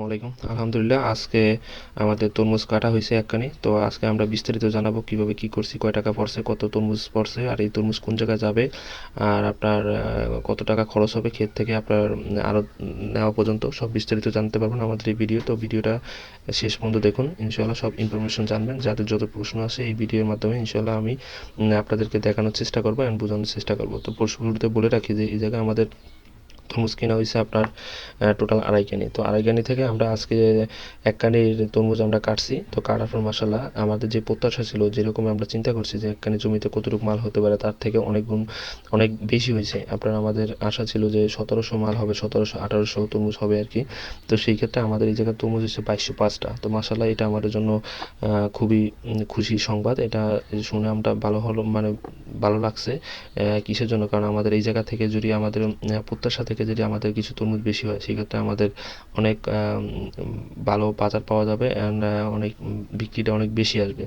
আলাইকুম। আলহামদুলিল্লাহ, আজকে আমাদের তরমুজ কাটা হয়েছে একখানি। তো আজকে আমরা বিস্তারিত জানাবো কিভাবে কি করছি, কয় টাকা পড়ছে, কত তরমুজ পড়ছে, আর এই তরমুজ কোন জায়গায় যাবে, আর আপনার কত টাকা খরচ হবে ক্ষেত থেকে আপনার আরও নেওয়া পর্যন্ত সব বিস্তারিত জানতে পারবেন আমাদের এই ভিডিও। তো ভিডিওটা শেষ পর্যন্ত দেখুন, ইনশাল্লাহ সব ইনফরমেশন জানবেন। যাদের যত প্রশ্ন আছে এই ভিডিওর মাধ্যমে ইনশাল্লাহ আমি আপনাদেরকে দেখানোর চেষ্টা করবো এবং বোঝানোর চেষ্টা করবো। তো শুরুতে বলে রাখি যে এই জায়গায় আমাদের তরমুজ কেনা হয়েছে আপনার টোটাল 2.5 কানি। তো 2.5 কানি থেকে আমরা আজকে 1 কানির তরমুজ আমরা কাটছি। তো কাটার পর মাশাআল্লাহ আমাদের যে প্রত্যাশা ছিল, যেরকম আমরা চিন্তা করছি যে 1 কানি জমিতে কতটুকু মাল হতে পারে, তার থেকে অনেক গুণ অনেক বেশি হয়েছে। আপনার আমাদের আশা ছিল যে 1700 মাল হবে, 1700-1800 তরমুজ হবে আর কি। তো সেই ক্ষেত্রে আমাদের এই জায়গায় তরমুজ হচ্ছে 2205টা। তো মাশাআল্লাহ এটা আমাদের জন্য খুবই খুশির সংবাদ। এটা শুনে আমরা ভালো হলো, মানে ভালো লাগছে। কিসের জন্য? কারণ আমাদের এই জায়গা থেকে যদি আমাদের প্রত্যাশা থেকে যদি আমাদের কিছু তরমুজ বেশি হয়, সেক্ষেত্রে আমাদের অনেক ভালো বাজার পাওয়া যাবে অ্যান্ড অনেক বিক্রিটা অনেক বেশি আসবে।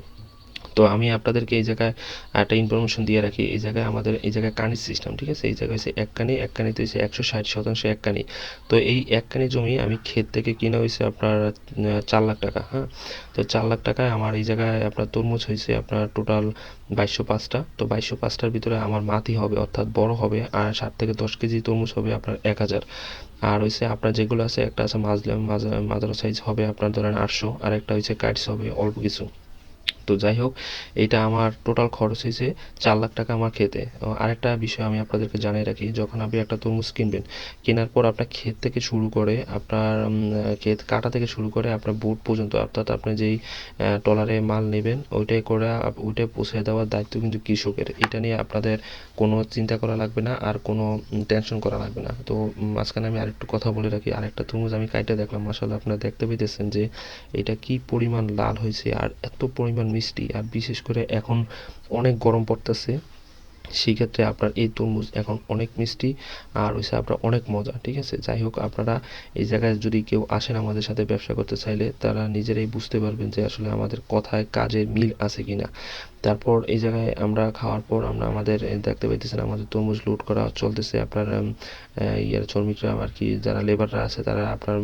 তো আমি আপনাদেরকে এই জায়গায় একটা ইনফরমেশন দিয়ে রাখি। এই জায়গায় আমাদের এই জায়গায় কানির সিস্টেম, ঠিক আছে? এই জায়গায় হচ্ছে 1 কানি, 1 কানিতে হচ্ছে 160% 1 কানি। তো এই 1 কানি জমি আমি ক্ষেত থেকে কিনা হয়েছে আপনার 4 লাখ টাকা। হ্যাঁ, তো 4 লাখ টাকায় আমার এই জায়গায় আপনার তরমুজ হয়েছে আপনার টোটাল 2205টা। তো 2205টার ভিতরে আমার মাটি হবে, অর্থাৎ বড় হবে, আর 7 থেকে 10 কেজি তরমুজ হবে আপনার 1000। আর হচ্ছে আপনার যেগুলো আছে, একটা আছে মাঝারি সাইজ হবে আপনার ধরেন 800, আর একটা হচ্ছে কাইটস হবে অল্প কিছু। তো যাই হোক, এইটা আমার টোটাল খরচ হয়েছে 4 লাখ টাকা আমার খেতে। আরেকটা বিষয় আমি আপনাদেরকে জানিয়ে রাখি, যখন আপনি একটা তরমুজ কিনবেন, কেনার পর আপনার ক্ষেত থেকে শুরু করে আপনার ক্ষেত কাটা থেকে শুরু করে আপনার বোট পর্যন্ত, অর্থাৎ আপনি যেই ট্রলারে মাল নেবেন ওইটাই করে ওইটাই পৌঁছে দেওয়ার দায়িত্ব কিন্তু কৃষকের। এটা নিয়ে আপনাদের কোনো চিন্তা করা লাগবে না, আর কোনো টেনশন করা লাগবে না। তো মাঝখানে আমি আরেকটু কথা বলে রাখি, আরেকটা তরমুজ আমি কাইটে দেখলাম, মাশাআল্লাহ আপনারা দেখতে পেতেছেন যে এটা কি পরিমাণ লাল হয়েছে আর এত পরিমাণ মিষ্টি। আর বিশেষ করে এখন অনেক গরম পড়তেছে, সেই ক্ষেত্রে আপনার এই তরমুজ এখন অনেক মিষ্টি আর হচ্ছে আপনার অনেক মজা, ঠিক আছে? যাই হোক, আপনারা এই জায়গায় যদি কেউ আসেন আমাদের সাথে ব্যবসা করতে চাইলে, তারা নিজেরাই বুঝতে পারবেন যে আসলে আমাদের কথায় কাজের মিল আছে কিনা। তারপর এই জায়গায় আমরা খাওয়ার পর আমরা আমাদের দেখতে পাইতেছেন আমাদের তরমুজ লোড করা চলতেছে। আপনার শ্রমিকরা আর কি, যারা লেবাররা আছে তারা আপনার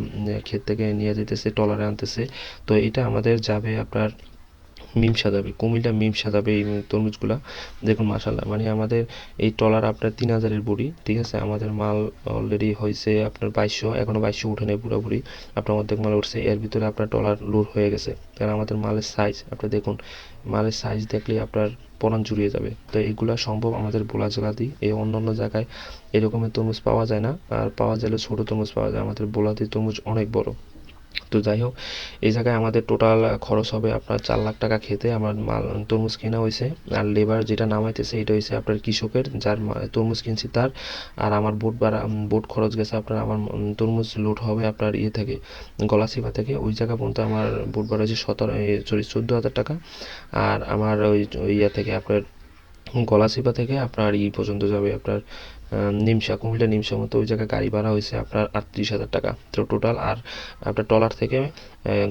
ক্ষেত থেকে নিয়ে যেতেছে, ট্রলারে আনতেছে। তো এটা আমাদের যাবে আপনার মিমসা যাবে, কুমিল্লা মিমসা যাবে এই তরমুজগুলা। দেখুন মাশাআল্লাহ, মানে আমাদের এই ট্রলার আপনার 3000-এর বড়ি, ঠিক আছে? আমাদের মাল অলরেডি হয়েছে আপনার 2200, এখনো 2200 উঠে নেই পুরোপুরি, আপনার অর্ধেক মাল উঠছে। এর ভিতরে আপনার ট্রলার লোড হয়ে গেছে। কারণ আমাদের মালের সাইজ আপনি দেখুন, মালের সাইজ দেখলে আপনার পরাণ জুড়িয়ে যাবে। তো এগুলা সম্ভব আমাদের ভোলা জেলাতেই, এই অন্য জায়গায় এরকমের তরমুজ পাওয়া যায় না। আর পাওয়া গেলে ছোটো তরমুজ পাওয়া যায়, আমাদের ভোলাতে তরমুজ অনেক বড়। তো যাই হোক, এই জায়গায় আমাদের টোটাল খরচ হবে আপনার 4 লাখ টাকা খেতে আমার মাল তরমুজ কেনা হয়েছে। আর লেবার যেটা নামাইতেছে এটা হচ্ছে আপনার কৃষকের, যার তরমুজ কিনছি তার। আর আমার বোট ভাড়া, বোট খরচ গেছে আপনার, আমার তরমুজ লোড হবে আপনার ইয়ে থেকে, গলাচিপা থেকে ওই জায়গা পর্যন্ত আমার বোট ভাড়া হচ্ছে 14,000 টাকা। আর আমার ওই ইয়া থেকে আপনার গলাচিপা থেকে আপনার ই পর্যন্ত যাবে আপনার নিমসা, কুমিল্লা নিমসা মতো, ওই জায়গায় গাড়ি ভাড়া হয়েছে আপনার 38,000 টাকা। তো টোটাল আর আপনার ট্রলার থেকে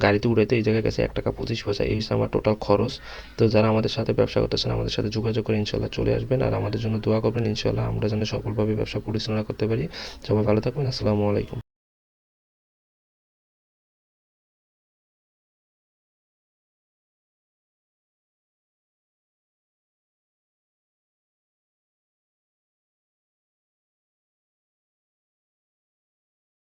গাড়িতে উঠাইতে এই জায়গায় গেছে 1 টাকা 25 পয়সা। এই হচ্ছে আমার টোটাল খরচ। তো যারা আমাদের সাথে ব্যবসা করতেছেন আমাদের সাথে যোগাযোগ করে ইনশাল্লাহ চলে আসবেন, আর আমাদের জন্য দোয়া করবেন ইনশাল্লাহ আমরা যেন সফলভাবে ব্যবসা পরিচালনা করতে পারি। সবাই ভালো থাকবেন। আসসালামু আলাইকুম।